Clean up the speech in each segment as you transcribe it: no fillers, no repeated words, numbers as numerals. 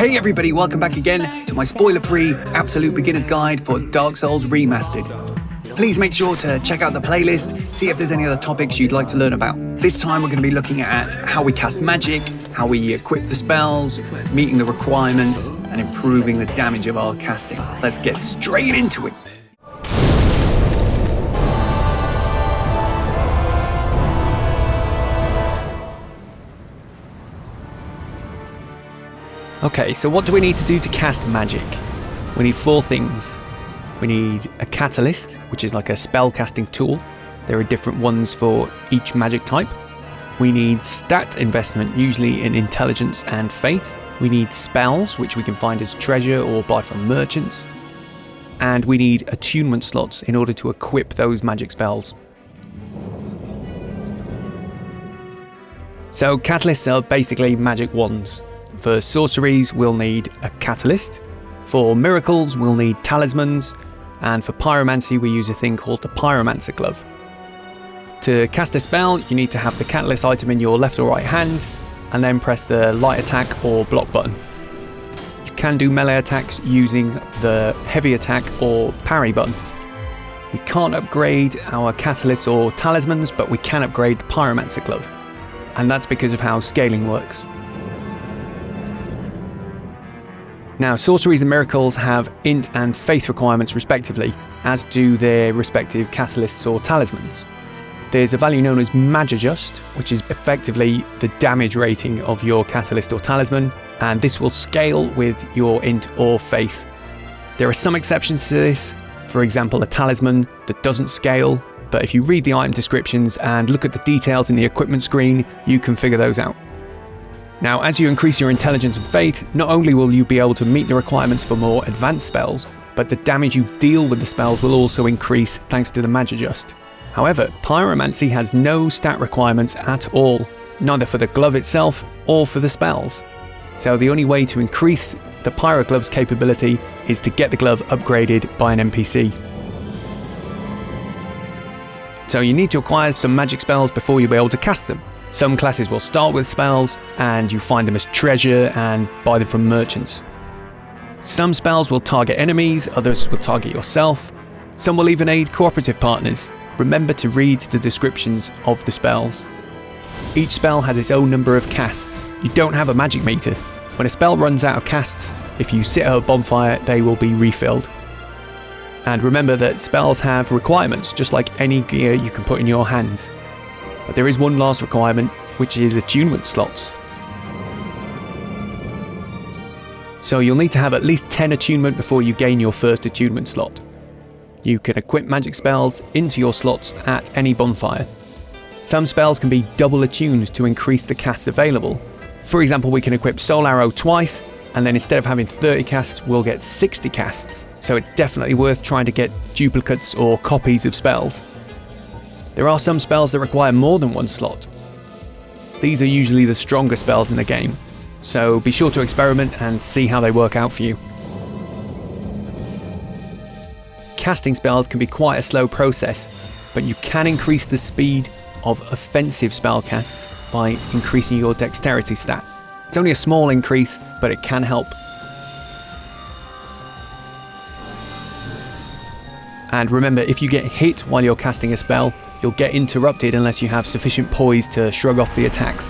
Hey everybody, welcome back again to my spoiler-free absolute beginner's guide for Dark Souls Remastered. Please make sure to check out the playlist, see if there's any other topics you'd like to learn about. This time we're going to be looking at how we cast magic, how we equip the spells, meeting the requirements, and improving the damage of our casting. Let's get straight into it. Okay, so what do we need to do to cast magic? We need 4 things. We need a catalyst, which is like a spell casting tool. There are different ones for each magic type. We need stat investment, usually in intelligence and faith. We need spells, which we can find as treasure or buy from merchants. And we need attunement slots in order to equip those magic spells. So catalysts are basically magic wands. For sorceries, we'll need a catalyst. For miracles, we'll need talismans. And for pyromancy, we use a thing called the pyromancer glove. To cast a spell, you need to have the catalyst item in your left or right hand, and then press the light attack or block button. You can do melee attacks using the heavy attack or parry button. We can't upgrade our catalysts or talismans, but we can upgrade the pyromancer glove. And that's because of how scaling works. Now, sorceries and miracles have int and faith requirements respectively, as do their respective catalysts or talismans. There's a value known as mage adjust, which is effectively the damage rating of your catalyst or talisman, and this will scale with your int or faith. There are some exceptions to this, for example a talisman that doesn't scale, but if you read the item descriptions and look at the details in the equipment screen, you can figure those out. Now, as you increase your intelligence and faith, not only will you be able to meet the requirements for more advanced spells, but the damage you deal with the spells will also increase thanks to the mage adjust. However, pyromancy has no stat requirements at all, neither for the glove itself or for the spells. So the only way to increase the pyro glove's capability is to get the glove upgraded by an NPC. So you need to acquire some magic spells before you'll be able to cast them. Some classes will start with spells, and you find them as treasure and buy them from merchants. Some spells will target enemies, others will target yourself. Some will even aid cooperative partners. Remember to read the descriptions of the spells. Each spell has its own number of casts. You don't have a magic meter. When a spell runs out of casts, if you sit at a bonfire, they will be refilled. And remember that spells have requirements, just like any gear you can put in your hands. But there is one last requirement, which is attunement slots. So you'll need to have at least 10 attunement before you gain your first attunement slot. You can equip magic spells into your slots at any bonfire. Some spells can be double attuned to increase the casts available. For example, we can equip Soul Arrow twice, and then instead of having 30 casts, we'll get 60 casts. So it's definitely worth trying to get duplicates or copies of spells. There are some spells that require more than one slot. These are usually the stronger spells in the game, so be sure to experiment and see how they work out for you. Casting spells can be quite a slow process, but you can increase the speed of offensive spell casts by increasing your dexterity stat. It's only a small increase, but it can help. And remember, if you get hit while you're casting a spell, you'll get interrupted unless you have sufficient poise to shrug off the attacks.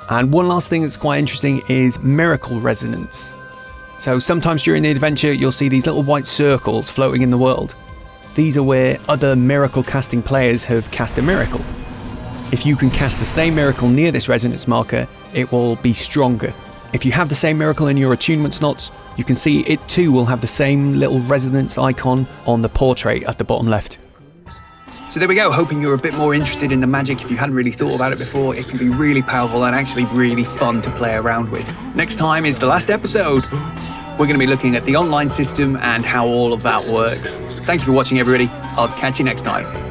And one last thing that's quite interesting is miracle resonance. So sometimes during the adventure you'll see these little white circles floating in the world. These are where other miracle casting players have cast a miracle. If you can cast the same miracle near this resonance marker, it will be stronger. If you have the same miracle in your attunement slots, you can see it too will have the same little resonance icon on the portrait at the bottom left. So there we go, hoping you're a bit more interested in the magic if you hadn't really thought about it before. It can be really powerful and actually really fun to play around with. Next time is the last episode. We're going to be looking at the online system and how all of that works. Thank you for watching everybody. I'll catch you next time.